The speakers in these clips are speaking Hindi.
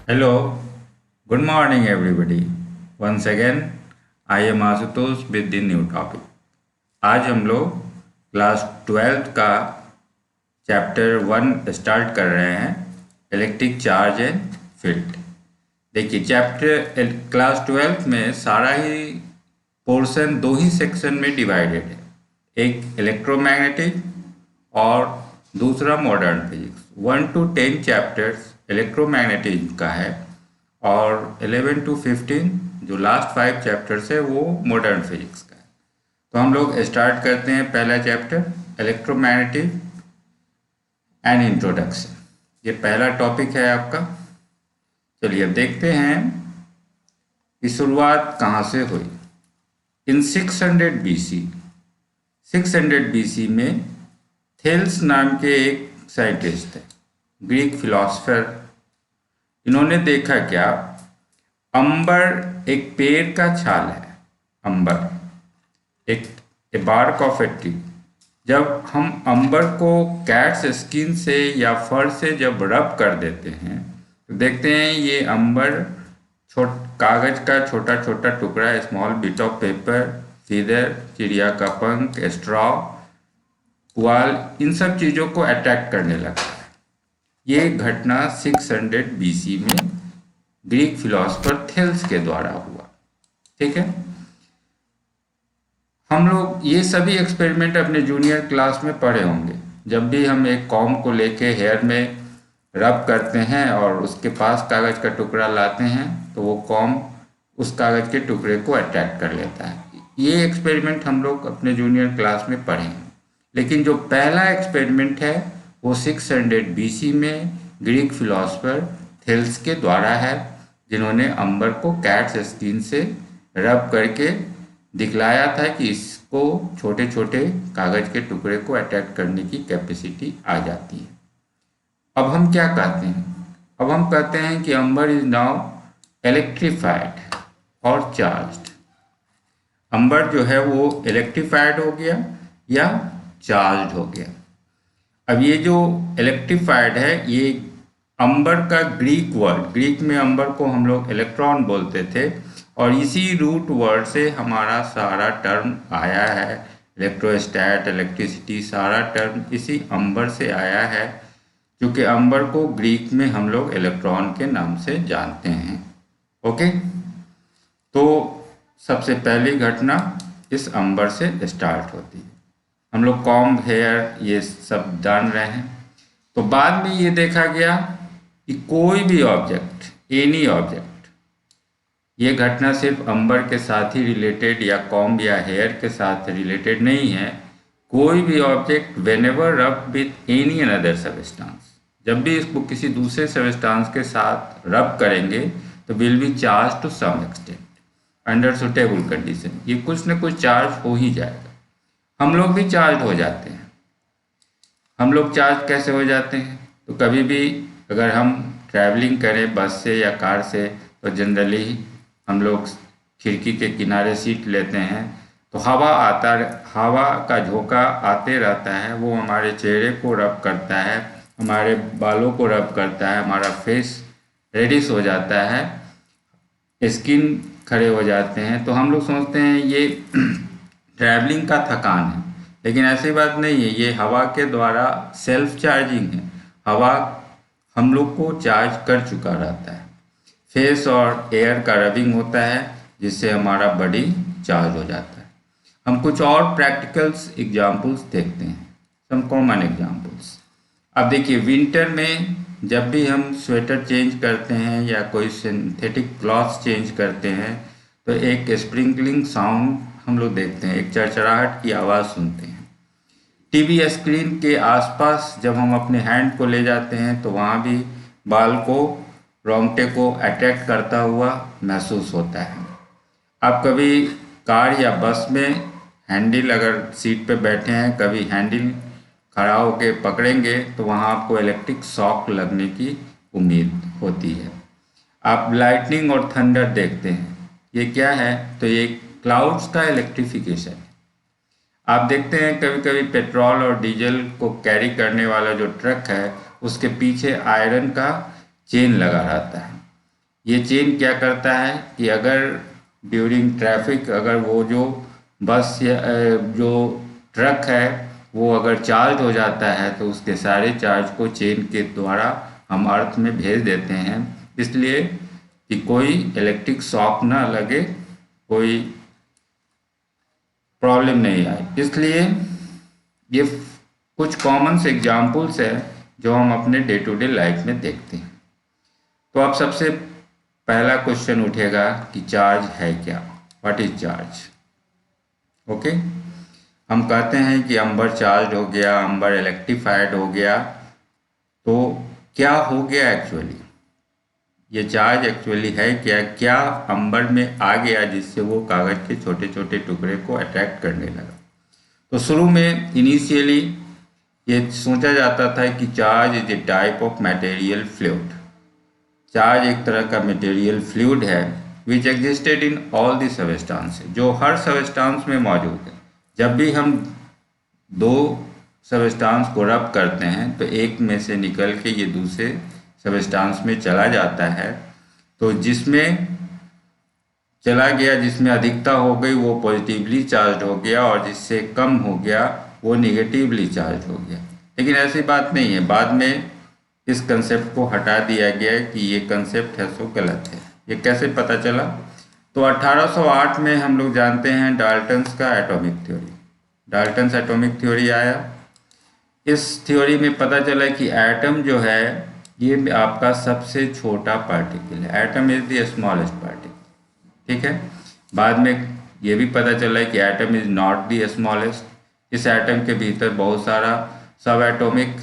Hello, good morning everybody. Once again, I am Ashutosh with the new topic. आज हम लोग क्लास 12 का चैप्टर 1 स्टार्ट कर रहे हैं, इलेक्ट्रिक चार्ज एंड फील्ड। देखिए चैप्टर क्लास 12 में सारा ही पोर्शन दो ही सेक्शन में डिवाइडेड है, एक इलेक्ट्रोमैग्नेटिक और दूसरा modern physics. 1 to 10 chapters electromagnetism का है और 11 to 15 जो लास्ट 5 चैप्टर्स है वो मॉडर्न फिजिक्स का है। तो हम लोग स्टार्ट करते हैं पहला चैप्टर इलेक्ट्रोमैग्नेटिज्म एंड इंट्रोडक्शन। ये पहला टॉपिक है आपका। चलिए अब देखते हैं कि शुरुआत कहाँ से हुई। इन 600 BC 600 BC में थेल्स नाम के एक साइंटिस्ट थे, ग्रीक फिलोसफर। इन्होंने देखा क्या, अंबर एक पेड़ का छाल है, अंबर एक बार्क ऑफ ए ट्री। जब हम अंबर को कैट्स स्किन से या फर से जब रब कर देते हैं तो देखते हैं ये अंबर कागज का छोटा छोटा टुकड़ा, small bit of paper, feather, चिड़िया का पंख, स्ट्रॉ, पुआल, इन सब चीज़ों को अट्रैक्ट करने लगता है। ये घटना 600 BC में ग्रीक फिलोसफर थेल्स के द्वारा हुआ। ठीक है, हम लोग ये सभी एक्सपेरिमेंट अपने जूनियर क्लास में पढ़े होंगे। जब भी हम एक कॉम्ब को लेके हेयर में रब करते हैं और उसके पास कागज का टुकड़ा लाते हैं तो वो कॉम्ब उस कागज के टुकड़े को अट्रैक्ट कर लेता है। ये एक्सपेरिमेंट हम लोग अपने जूनियर क्लास में पढ़े हैं। लेकिन जो पहला एक्सपेरिमेंट है वो 600 BC में ग्रीक फिलोसफर थेल्स के द्वारा है, जिन्होंने अंबर को कैट्स स्किन से रब करके दिखलाया था कि इसको छोटे छोटे कागज के टुकड़े को अटैक करने की कैपेसिटी आ जाती है। अब हम क्या कहते हैं, अब हम कहते हैं कि अंबर इज नाउ इलेक्ट्रीफाइड और चार्ज्ड। अंबर जो है वो इलेक्ट्रीफाइड हो गया या चार्ज हो गया। अब ये जो इलेक्ट्रीफाइड है ये अंबर का ग्रीक वर्ड, ग्रीक में अंबर को हम लोग इलेक्ट्रॉन बोलते थे और इसी रूट वर्ड से हमारा सारा टर्म आया है। इलेक्ट्रोस्टैट, इलेक्ट्रिसिटी, सारा टर्म इसी अंबर से आया है, क्योंकि अंबर को ग्रीक में हम लोग इलेक्ट्रॉन के नाम से जानते हैं। ओके, तो सबसे पहली घटना इस अंबर से स्टार्ट होती है। हम लोग कॉम्ब, हेयर ये सब जान रहे हैं। तो बाद में ये देखा गया कि कोई भी ऑब्जेक्ट, एनी ऑब्जेक्ट, ये घटना सिर्फ अंबर के साथ ही रिलेटेड या कॉम्ब या हेयर के साथ रिलेटेड नहीं है। कोई भी ऑब्जेक्ट व्हेनेवर रब विथ एनी अनदर सबस्टांस, जब भी इसको किसी दूसरे सबस्टांस के साथ रब करेंगे तो will be charge to some extent under suitable condition. ये कुछ न कुछ चार्ज हो ही जाएगा। हम लोग भी चार्ज हो जाते हैं। हम लोग चार्ज कैसे हो जाते हैं, तो कभी भी अगर हम ट्रैवलिंग करें बस से या कार से तो जनरली हम लोग खिड़की के किनारे सीट लेते हैं, तो हवा का झोंका आते रहता है, वो हमारे चेहरे को रब करता है, हमारे बालों को रब करता है, हमारा फेस रेडिश हो जाता है, स्किन खड़े हो जाते हैं। तो हम लोग सोचते हैं ये ट्रैवलिंग का थकान है, लेकिन ऐसी बात नहीं है। ये हवा के द्वारा सेल्फ चार्जिंग है। हवा हम लोग को चार्ज कर चुका रहता है। फेस और एयर का रबिंग होता है जिससे हमारा बॉडी चार्ज हो जाता है। हम कुछ और प्रैक्टिकल्स एग्जांपल्स देखते हैं, सम कॉमन एग्जांपल्स। अब देखिए विंटर में जब भी हम स्वेटर चेंज करते हैं या कोई सिंथेटिक क्लॉथ्स चेंज करते हैं तो एक स्प्रिंकलिंग साउंड हम लोग देखते हैं, एक चरचराहट की आवाज़ सुनते हैं। टीवी स्क्रीन के आसपास जब हम अपने हैंड को ले जाते हैं तो वहाँ भी बाल को, रोंगटे को अट्रैक्ट करता हुआ महसूस होता है। आप कभी कार या बस में हैंडल, अगर सीट पे बैठे हैं, कभी हैंडल खड़ा होके पकड़ेंगे तो वहाँ आपको इलेक्ट्रिक शॉक लगने की उम्मीद होती है। आप लाइटनिंग और थंडर देखते हैं, ये क्या है, तो ये क्लाउड्स का इलेक्ट्रिफिकेशन है। आप देखते हैं कभी कभी पेट्रोल और डीजल को कैरी करने वाला जो ट्रक है उसके पीछे आयरन का चेन लगा रहता है। ये चेन क्या करता है कि अगर ड्यूरिंग ट्रैफिक अगर वो जो बस या जो ट्रक है वो अगर चार्ज हो जाता है तो उसके सारे चार्ज को चेन के द्वारा हम अर्थ में भेज देते हैं, इसलिए कि कोई इलेक्ट्रिक शॉक ना लगे, कोई प्रॉब्लम नहीं आए। इसलिए ये कुछ कॉमन एग्जाम्पल्स है जो हम अपने डे टू डे लाइफ में देखते हैं। तो अब सबसे पहला क्वेश्चन उठेगा कि चार्ज है क्या, व्हाट इज चार्ज। ओके, हम कहते हैं कि अंबर चार्ज हो गया, अंबर इलेक्ट्रीफाइड हो गया, तो क्या हो गया एक्चुअली, ये चार्ज एक्चुअली है क्या, क्या अंबर में आ गया जिससे वो कागज़ के छोटे छोटे टुकड़े को अट्रैक्ट करने लगा। तो शुरू में इनिशियली ये सोचा जाता था कि charge is a type of material fluid. Charge एक तरह का मटेरियल फ्लूइड है which existed in all the substance, जो हर सबस्टांस में मौजूद है। जब भी हम दो सबस्टांस को रब करते हैं तो एक में से निकल के ये दूसरे सबस्टांस में चला जाता है, तो जिसमें चला गया, जिसमें अधिकता हो गई वो पॉजिटिवली चार्ज हो गया और जिससे कम हो गया वो निगेटिवली चार्ज हो गया। लेकिन ऐसी बात नहीं है, बाद में इस कंसेप्ट को हटा दिया गया है कि ये कंसेप्ट है सो गलत है। ये कैसे पता चला, तो 1808 में हम लोग जानते हैं डाल्टन्स का atomic theory, Dalton's atomic theory आया। इस थ्योरी में पता चला कि एटम जो है ये आपका सबसे छोटा पार्टिकल है, atom is the smallest particle, ठीक है। बाद में ये भी पता चला कि atom is not the smallest, इस एटम के भीतर बहुत सारा सब एटॉमिक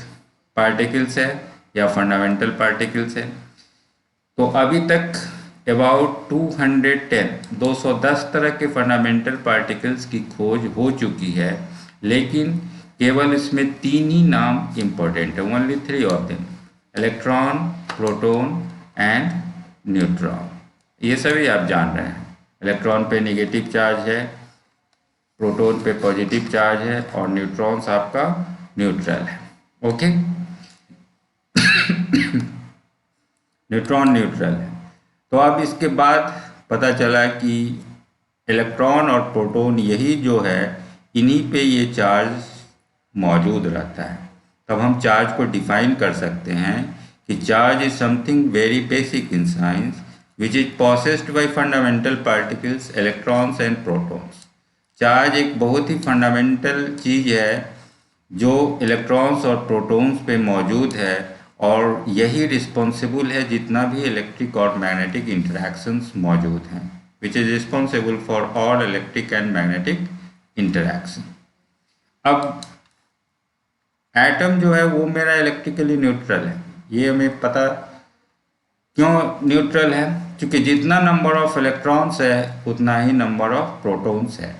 पार्टिकल्स है या फंडामेंटल पार्टिकल्स है। तो अभी तक अबाउट 210 तरह के फंडामेंटल पार्टिकल्स की खोज हो चुकी है, लेकिन केवल इसमें 3 ही नाम इम्पोर्टेंट है, only 3 of them, electron, proton and neutron. ये सभी आप जान रहे हैं, इलेक्ट्रॉन पे नेगेटिव चार्ज है, प्रोटॉन पे पॉजिटिव चार्ज है और न्यूट्रॉन्स आपका न्यूट्रल है। ओके, न्यूट्रॉन न्यूट्रल है। तो अब इसके बाद पता चला कि इलेक्ट्रॉन और प्रोटॉन यही जो है इन्हीं पे ये चार्ज मौजूद रहता है। तब हम चार्ज को डिफाइन कर सकते हैं कि charge is something very basic in science which is possessed bye fundamental particles electrons and protons. Charge एक बहुत ही फंडामेंटल चीज़ है जो इलेक्ट्रॉन्स और प्रोटॉन्स पे मौजूद है और यही रिस्पॉन्सिबल है जितना भी इलेक्ट्रिक और मैग्नेटिक इंटरैक्शंस मौजूद हैं, which is responsible for all electric and magnetic interaction. अब एटम जो है वो मेरा इलेक्ट्रिकली न्यूट्रल है, ये हमें पता क्यों न्यूट्रल है, क्योंकि जितना नंबर ऑफ इलेक्ट्रॉन्स है उतना ही नंबर ऑफ प्रोटॉन्स है।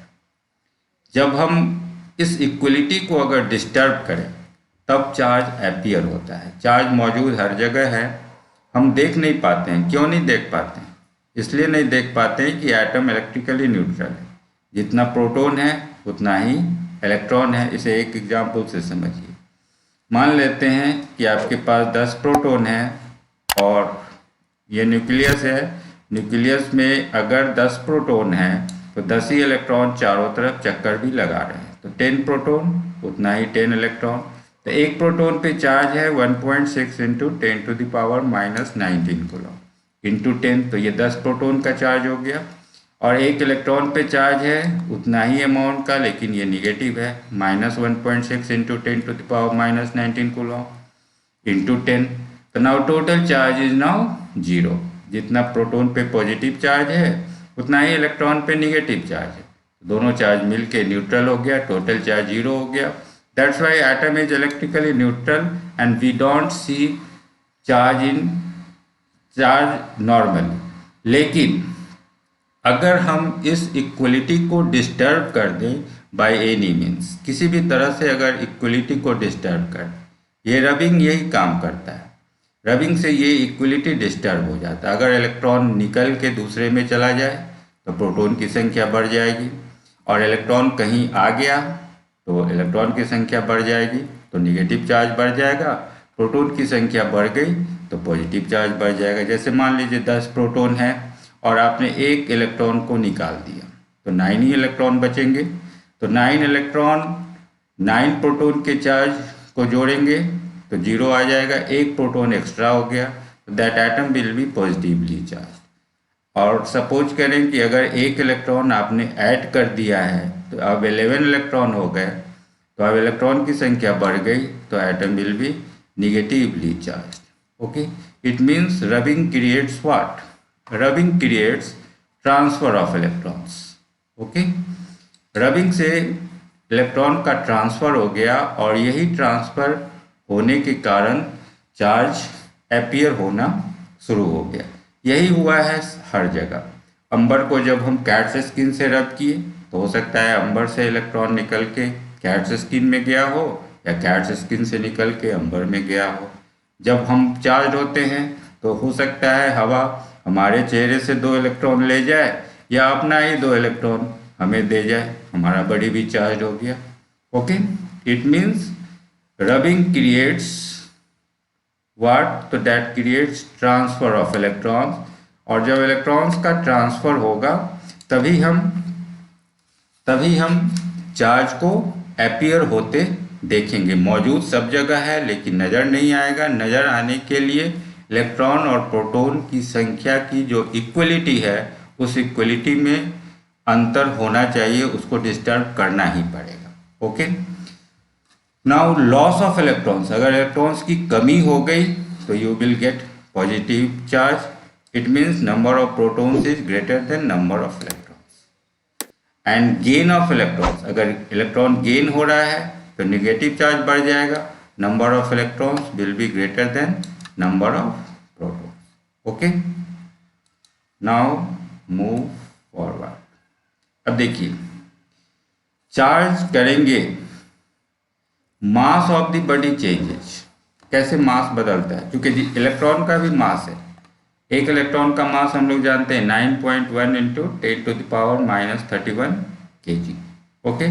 जब हम इस इक्वलिटी को अगर डिस्टर्ब करें तब चार्ज अपीयर होता है। चार्ज मौजूद हर जगह है, हम देख नहीं पाते हैं। क्यों नहीं देख पाते हैं? इसलिए नहीं देख पाते हैं कि एटम इलेक्ट्रिकली न्यूट्रल है, जितना प्रोटॉन है उतना ही इलेक्ट्रॉन है। इसे एक एग्जाम्पल से समझिए। मान लेते हैं कि आपके पास 10 प्रोटॉन है और ये न्यूक्लियस है। न्यूक्लियस में अगर 10 प्रोटॉन है तो 10 ही इलेक्ट्रॉन चारों तरफ चक्कर भी लगा रहे हैं, तो 10 प्रोटॉन उतना ही 10 इलेक्ट्रॉन। तो एक प्रोटॉन पे चार्ज है 1.6 इंटू 10⁻⁻19 कूलम इंटू 10, तो ये 10 प्रोटॉन का चार्ज हो गया। और एक इलेक्ट्रॉन पे चार्ज है उतना ही अमाउंट का, लेकिन ये निगेटिव है, -1.6 इंटू 10⁻⁻19 कूलम इंटू 10। तो now total charge is now 0। जितना प्रोटॉन पे पॉजिटिव चार्ज है उतना ही इलेक्ट्रॉन पे निगेटिव चार्ज है, दोनों चार्ज मिलके न्यूट्रल हो गया, टोटल चार्ज 0 हो गया। That's why atom is electrically neutral and we don't see charge normally. लेकिन अगर हम इस इक्वलिटी को डिस्टर्ब कर दें बाय एनी मीन्स, किसी भी तरह से अगर इक्वलिटी को डिस्टर्ब कर, ये रबिंग यही काम करता है, रबिंग से ये इक्वलिटी डिस्टर्ब हो जाता है। अगर इलेक्ट्रॉन निकल के दूसरे में चला जाए तो प्रोटॉन की संख्या बढ़ जाएगी, और इलेक्ट्रॉन कहीं आ गया तो इलेक्ट्रॉन की संख्या बढ़ जाएगी, तो निगेटिव चार्ज बढ़ जाएगा। प्रोटॉन की संख्या बढ़ गई तो पॉजिटिव चार्ज बढ़ जाएगा। जैसे मान लीजिए 10 प्रोटॉन है और आपने एक इलेक्ट्रॉन को निकाल दिया तो 9 ही इलेक्ट्रॉन बचेंगे। तो 9 इलेक्ट्रॉन 9 प्रोटॉन के चार्ज को जोड़ेंगे तो 0 आ जाएगा, एक प्रोटॉन एक्स्ट्रा हो गया, that atom will be positively charge. और सपोज करें कि अगर एक इलेक्ट्रॉन आपने ऐड कर दिया है तो अब 11 इलेक्ट्रॉन हो गए, तो अब इलेक्ट्रॉन की संख्या बढ़ गई तो atom will be negatively charge. Okay, it means rubbing creates what? Rubbing creates transfer of electrons. Okay, rubbing से इलेक्ट्रॉन का ट्रांसफर हो गया और यही ट्रांसफर होने के कारण चार्ज अपीयर होना शुरू हो गया। यही हुआ है हर जगह। अंबर को जब हम कैट्स स्किन से रब किए तो हो सकता है अंबर से इलेक्ट्रॉन निकल के कैट्स स्किन में गया हो या कैट्स स्किन से निकल के अंबर में गया हो। जब हम चार्ज होते हैं तो हो सकता है हवा हमारे चेहरे से 2 इलेक्ट्रॉन ले जाए या अपना ही 2 इलेक्ट्रॉन हमें दे जाए, हमारा बॉडी भी चार्ज हो गया। Okay, it means rubbing creates what? तो that creates transfer of electrons. और जब इलेक्ट्रॉन्स का ट्रांसफर होगा तभी हम चार्ज को अपीयर होते देखेंगे। मौजूद सब जगह है लेकिन नज़र नहीं आएगा। नज़र आने के लिए इलेक्ट्रॉन और प्रोटॉन की संख्या की जो इक्वलिटी है उस इक्वलिटी में अंतर होना चाहिए, उसको डिस्टर्ब करना ही पड़ेगा। Okay, now loss of electrons, अगर इलेक्ट्रॉन्स की कमी हो गई तो you will get positive charge. It means number of protons is greater than number of electrons. And gain of electrons, अगर इलेक्ट्रॉन गेन हो रहा है तो नेगेटिव चार्ज बढ़ जाएगा, number of electrons will be greater than number of protons. Okay, now move forward. अब देखिए, चार्ज करेंगे, mass of the body changes. कैसे मास बदलता है? क्योंकि इलेक्ट्रॉन का भी मास है। एक इलेक्ट्रॉन का मास हम लोग जानते हैं 9.1 इंटू 10⁻³ kg। ओके,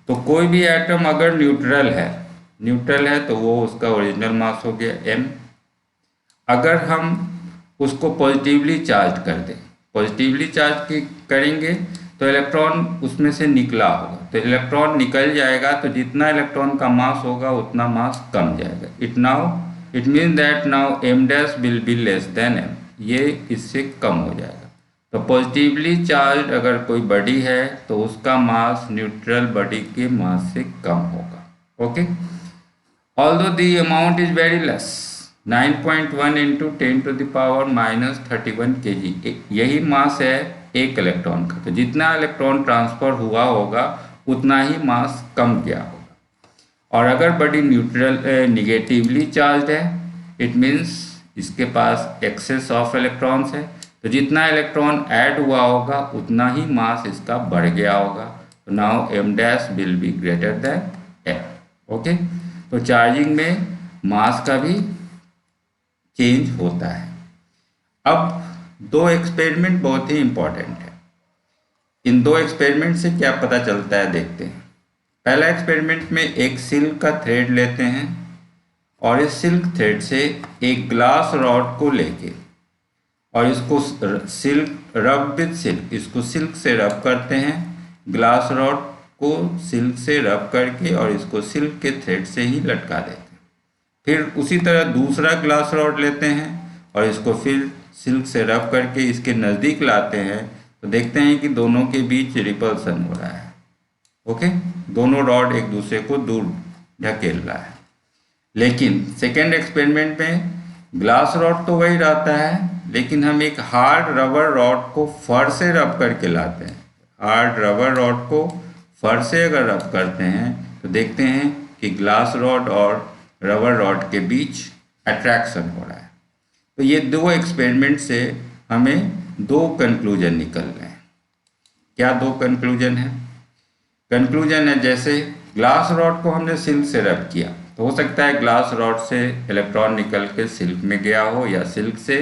तो कोई भी एटम अगर न्यूट्रल है तो वो उसका ओरिजिनल मास हो गया m। अगर हम उसको पॉजिटिवली चार्ज कर दें, पॉजिटिवली चार्ज करेंगे तो इलेक्ट्रॉन उसमें से निकला होगा, तो इलेक्ट्रॉन निकल जाएगा तो जितना इलेक्ट्रॉन का मास होगा उतना मास कम जाएगा। It mean that now m dash will be less than m, ये इससे कम हो जाएगा। तो पॉजिटिवली चार्ज अगर कोई बॉडी है तो उसका मास न्यूट्रल बॉडी के मास से कम होगा। Okay, although the amount is very less, 9.1 into 10⁻³ kg, यही मास है एक इलेक्ट्रॉन का। तो जितना इलेक्ट्रॉन ट्रांसफर हुआ होगा उतना ही मास कम गया होगा। और अगर बॉडी निगेटिवली चार्ज है, इट मीन्स इसके पास एक्सेस ऑफ इलेक्ट्रॉन्स है, तो जितना इलेक्ट्रॉन ऐड हुआ होगा उतना ही मास इसका बढ़ गया होगा। तो now m dash will be greater than m। Okay, तो चार्जिंग में मास का भी चेंज होता है। अब 2 एक्सपेरिमेंट बहुत ही इंपॉर्टेंट है। इन 2 एक्सपेरिमेंट से क्या पता चलता है देखते हैं। पहला एक्सपेरिमेंट में एक सिल्क का थ्रेड लेते हैं और इस सिल्क थ्रेड से एक ग्लास रॉड को लेके और इसको इसको सिल्क से रब करते हैं, ग्लास रॉड को सिल्क से रब करके और इसको सिल्क के थ्रेड से ही लटका देते हैं। फिर उसी तरह दूसरा ग्लास रॉड लेते हैं और इसको फिर सिल्क से रब करके इसके नज़दीक लाते हैं तो देखते हैं कि दोनों के बीच रिपल्सन हो रहा है। ओके, दोनों रॉड एक दूसरे को दूर ढकेल रहा है। लेकिन सेकेंड एक्सपेरिमेंट में ग्लास रॉड तो वही रहता है लेकिन हम एक हार्ड रबर रॉड को फर से रब करके लाते हैं। हार्ड रबर रॉड को फर से अगर रब करते हैं तो देखते हैं कि ग्लास रॉड और रबर रॉड के बीच अट्रैक्शन हो रहा है। तो ये 2 एक्सपेरिमेंट से हमें 2 कंक्लूजन निकल रहे हैं। क्या 2 कंक्लूजन है? कंक्लूजन है, जैसे ग्लास रॉड को हमने सिल्क से रब किया तो हो सकता है ग्लास रॉड से इलेक्ट्रॉन निकल के सिल्क में गया हो या सिल्क से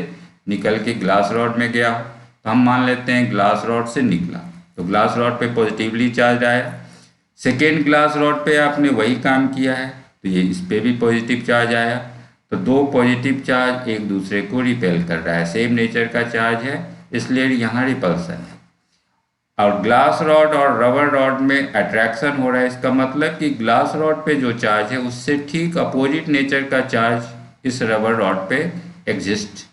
निकल के ग्लास रॉड में गया हो। तो हम मान लेते हैं ग्लास रॉड से निकला तो ग्लास रॉड पे पॉजिटिवली चार्ज आया। सेकेंड ग्लास रॉड पे आपने वही काम किया है तो ये इस पे भी पॉजिटिव चार्ज आया। तो दो पॉजिटिव चार्ज एक दूसरे को रिपेल कर रहा है, सेम नेचर का चार्ज है, इसलिए यहाँ रिपल्सन है। और ग्लास रॉड और रबर रॉड में अट्रैक्शन हो रहा है, इसका मतलब कि ग्लास रॉड पे जो चार्ज है उससे ठीक अपोजिट नेचर का चार्ज इस रबर रॉड पे एग्जिस्ट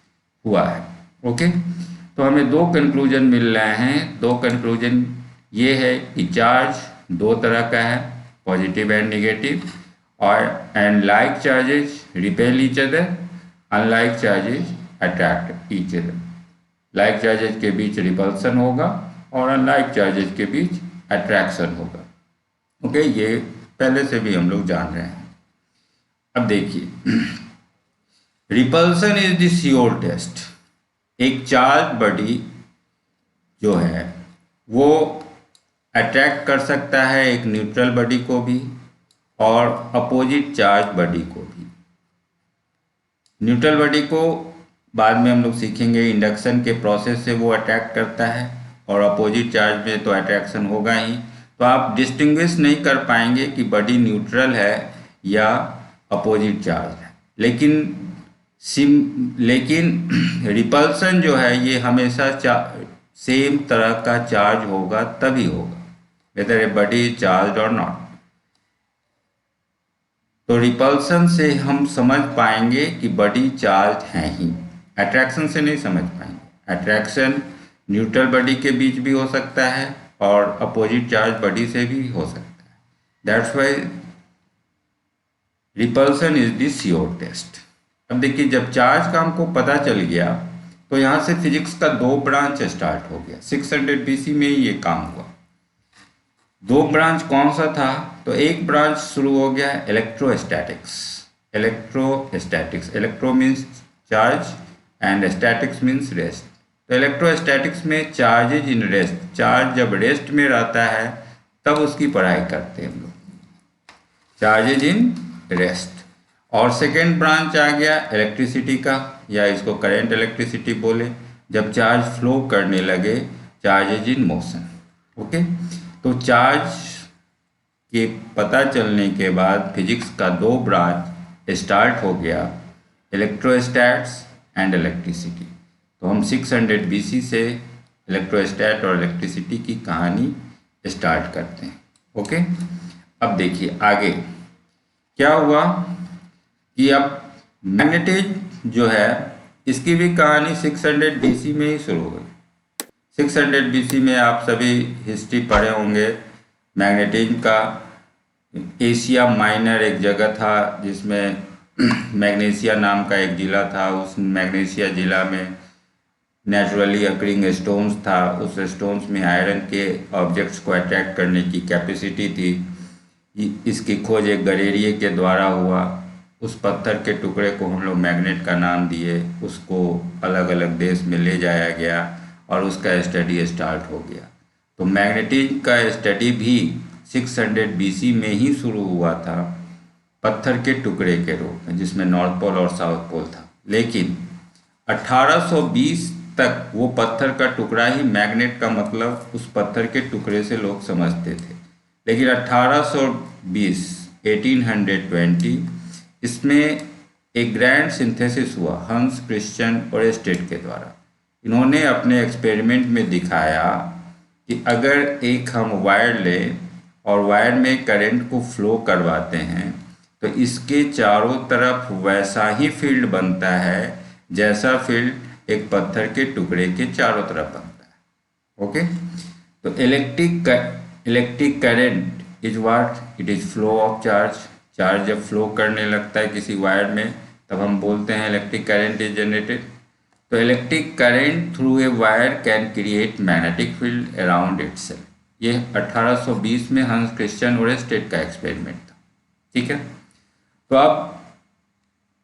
हुआ है। ओके, तो हमें दो कंक्लूजन मिल रहे हैं। दो कंक्लूजन ये है कि चार्ज दो तरह का है, पॉजिटिव एंड नेगेटिव, और and like charges repel each other, unlike charges attract each other. Like charges के बीच रिपल्सन होगा और अनलाइक चार्जेस के बीच अट्रैक्शन होगा। ओके, ये पहले से भी हम लोग जान रहे हैं। अब देखिए, repulsion is the sure test. एक चार्ज बॉडी जो है वो अट्रैक्ट कर सकता है एक न्यूट्रल बॉडी को भी और अपोजिट चार्ज बॉडी को भी। न्यूट्रल बॉडी को बाद में हम लोग सीखेंगे, इंडक्शन के प्रोसेस से वो अट्रैक्ट करता है, और अपोजिट चार्ज में तो अट्रैक्शन होगा ही। तो आप डिस्टिंग्विश नहीं कर पाएंगे कि बॉडी न्यूट्रल है या अपोजिट चार्ज है। लेकिन रिपल्सन जो है ये हमेशा सेम तरह का चार्ज होगा तभी होगा, whether a body is charge और नॉट। तो रिपल्सन से हम समझ पाएंगे कि बॉडी चार्ज है ही, अट्रैक्शन से नहीं समझ पाएंगे। अट्रैक्शन न्यूट्रल बॉडी के बीच भी हो सकता है और अपोजिट चार्ज बॉडी से भी हो सकता है। That's why repulsion is the sure test. अब देखिए, जब चार्ज का हमको पता चल गया तो यहाँ से फिजिक्स का दो ब्रांच स्टार्ट हो गया। 600 BC में ही ये काम हुआ। दो ब्रांच कौन सा था? तो एक ब्रांच शुरू हो गया electrostatics. Electro means charge and statics means rest. तो इलेक्ट्रोस्टैटिक्स में चार्जेज इन रेस्ट, चार्ज जब रेस्ट में रहता है तब उसकी पढ़ाई करते हैं हम लोग, चार्जेज इन रेस्ट। और सेकेंड ब्रांच आ गया इलेक्ट्रिसिटी का, या इसको करंट इलेक्ट्रिसिटी बोले, जब चार्ज फ्लो करने लगे, चार्जेज इन मोशन। ओके, तो चार्ज के पता चलने के बाद फिजिक्स का दो ब्रांच स्टार्ट हो गया, इलेक्ट्रोस्टैट्स एंड इलेक्ट्रिसिटी। तो हम 600 BC से इलेक्ट्रोस्टैट और इलेक्ट्रिसिटी की कहानी स्टार्ट करते हैं। ओके, अब देखिए आगे क्या हुआ कि अब मैग्नेटिज जो है इसकी भी कहानी 600 BC में ही शुरू हुई। 600 BC में आप सभी हिस्ट्री पढ़े होंगे मैग्नेटिज्म का। एशिया माइनर एक जगह था जिसमें मैग्नेशिया नाम का एक जिला था। उस मैग्नेशिया जिला में नेचुरली अकरिंग स्टोन्स था। उस स्टोन्स में आयरन के ऑब्जेक्ट्स को अट्रैक्ट करने की कैपेसिटी थी। इसकी खोज एक गलेरिए के द्वारा हुआ। उस पत्थर के टुकड़े को हम लोग मैग्नेट का नाम दिए, उसको अलग अलग देश में ले जाया गया और उसका स्टडी स्टार्ट हो गया। तो मैग्नेटिज्म का स्टडी भी 600 BC में ही शुरू हुआ था, पत्थर के टुकड़े के रूप में, जिसमें नॉर्थ पोल और साउथ पोल था। लेकिन 1820 तक वो पत्थर का टुकड़ा ही मैग्नेट का मतलब उस पत्थर के टुकड़े से लोग समझते थे। लेकिन 1820 इसमें एक ग्रैंड सिंथेसिस हुआ हंस क्रिश्चियन ओरेस्टेड के द्वारा। इन्होंने अपने एक्सपेरिमेंट में दिखाया कि अगर एक हम वायर लें और वायर में करंट को फ्लो करवाते हैं तो इसके चारों तरफ वैसा ही फील्ड बनता है जैसा फील्ड एक पत्थर के टुकड़े के चारों तरफ बनता है। ओके, तो electric current is what? It is flow of charge. Charge जब फ्लो करने लगता है किसी वायर में तब हम बोलते हैं इलेक्ट्रिक करंट इज जनरेटेड। तो electric current through a wire can create magnetic field around itself. ये 1820 में हंस क्रिश्चियन ओरेस्टेड का एक्सपेरिमेंट था। ठीक है, तो अब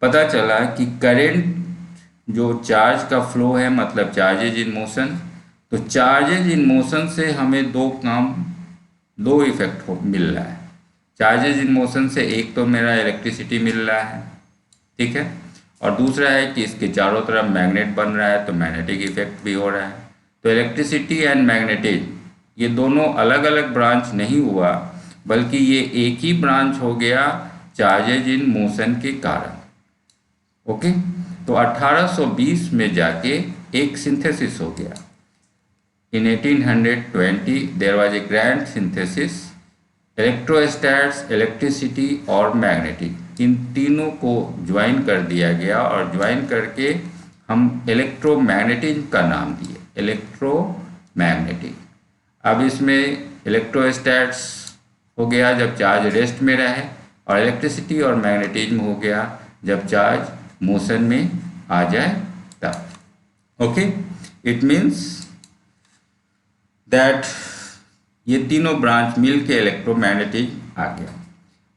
पता चला कि करंट जो चार्ज का फ्लो है मतलब चार्जेज इन मोशन। तो चार्जेज इन मोशन से हमें दो इफेक्ट मिल रहा है। चार्जेज इन मोशन से एक तो मेरा इलेक्ट्रिसिटी मिल रहा है, ठीक है, और दूसरा है कि इसके चारों तरफ मैग्नेट बन रहा है तो मैग्नेटिक इफेक्ट भी हो रहा है। तो इलेक्ट्रिसिटी एंड मैग्नेटिज्म ये दोनों अलग अलग ब्रांच नहीं हुआ, बल्कि ये एक ही ब्रांच हो गया चार्जेज इन मोशन के कारण। ओके, तो 1820 में जाके एक सिंथेसिस हो गया। In 1820 there was a grand synthesis, electrostats, electricity और मैग्नेटिक, इन तीनों को ज्वाइन कर दिया गया और ज्वाइन करके हम इलेक्ट्रोमैग्नेटिज्म का नाम दिए, इलेक्ट्रोमैग्नेटिक। अब इसमें इलेक्ट्रोस्टैट्स हो गया जब चार्ज रेस्ट में रहे, और इलेक्ट्रिसिटी और मैग्नेटिज्म हो गया जब चार्ज मोशन में आ जाए तब। ओके, इट मीन्स दैट ये तीनों ब्रांच मिल के इलेक्ट्रोमैग्नेटिज्म आ गया।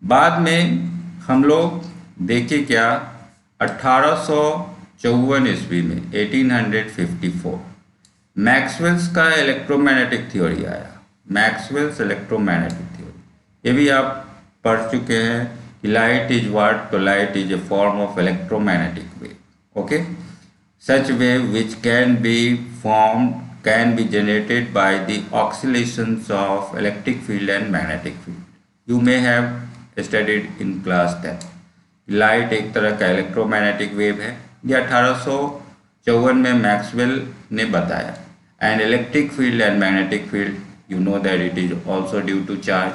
बाद में हम लोग देखे क्या, 1854 ईस्वी में 1854 मैक्सवेल्स का इलेक्ट्रोमैग्नेटिक थ्योरी आया, मैक्सवेल्स इलेक्ट्रोमैग्नेटिक थ्योरी। ये भी आप पढ़ चुके हैं कि लाइट इज व्हाट, तो light is a form of electromagnetic wave. Okay, such wave which can be formed can be generated by the oscillations of electric field and magnetic field. You may have studied in class 10. Light एक तरह का इलेक्ट्रोमैग्नेटिक वेव है, ये 1854 में मैक्सवेल ने बताया। And electric field and magnetic field, you know that it is also due to charge.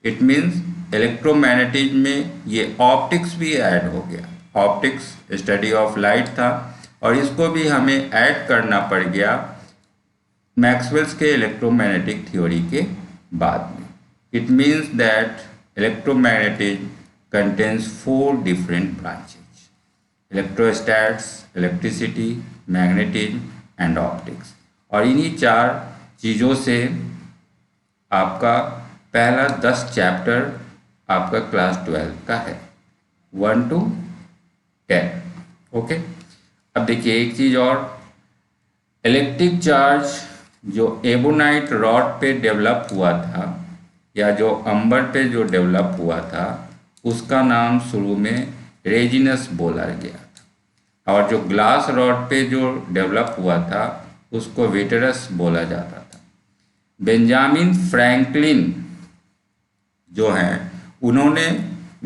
It means electromagnetism में ये ऑप्टिक्स भी ऐड हो गया। ऑप्टिक्स स्टडी ऑफ लाइट था और इसको भी हमें ऐड करना पड़ गया मैक्सवेल्स के इलेक्ट्रोमैग्नेटिक थ्योरी के बाद में। It means that electromagnetism contains 4 different branches, electrostats, electricity, magnetism and optics. और इन्हीं 4 चीज़ों से आपका पहला 10 चैप्टर आपका क्लास 12 का है, 1 to 10। ओके, अब देखिए एक चीज़ और, इलेक्ट्रिक चार्ज जो एबोनाइट रॉड पे डेवलप हुआ था या जो अंबर पे जो डेवलप हुआ था उसका नाम शुरू में रेजिनस बोला गया था, और जो ग्लास रॉड पे जो डेवलप हुआ था उसको विटरस बोला जाता था। बेंजामिन फ्रैंकलिन जो हैं उन्होंने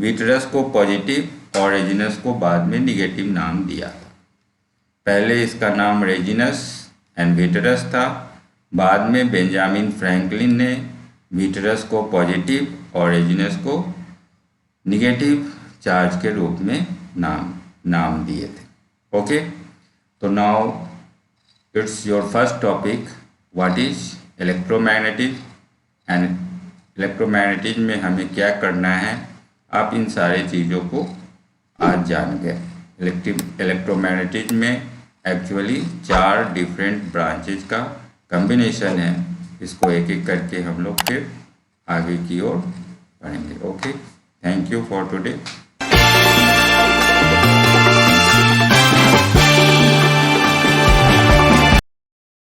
विटरस को पॉजिटिव और रेजिनस को बाद में निगेटिव नाम दिया था। पहले इसका नाम रेजिनस एंड विटरस था, बाद में बेंजामिन फ्रैंकलिन ने विटरस को पॉजिटिव और रेजिनस को निगेटिव चार्ज के रूप में नाम दिए थे। ओके, तो now it's your first topic, what is electromagnetism and electromagnetism में हमें क्या करना है, आप इन सारी चीज़ों को आज जान गए। इलेक्ट्रोमैग्नेटिज्म में एक्चुअली 4 डिफरेंट ब्रांचेज का कम्बिनेशन है, इसको एक एक करके हम लोग फिर आगे की ओर पढ़ेंगे। Okay, thank you for today.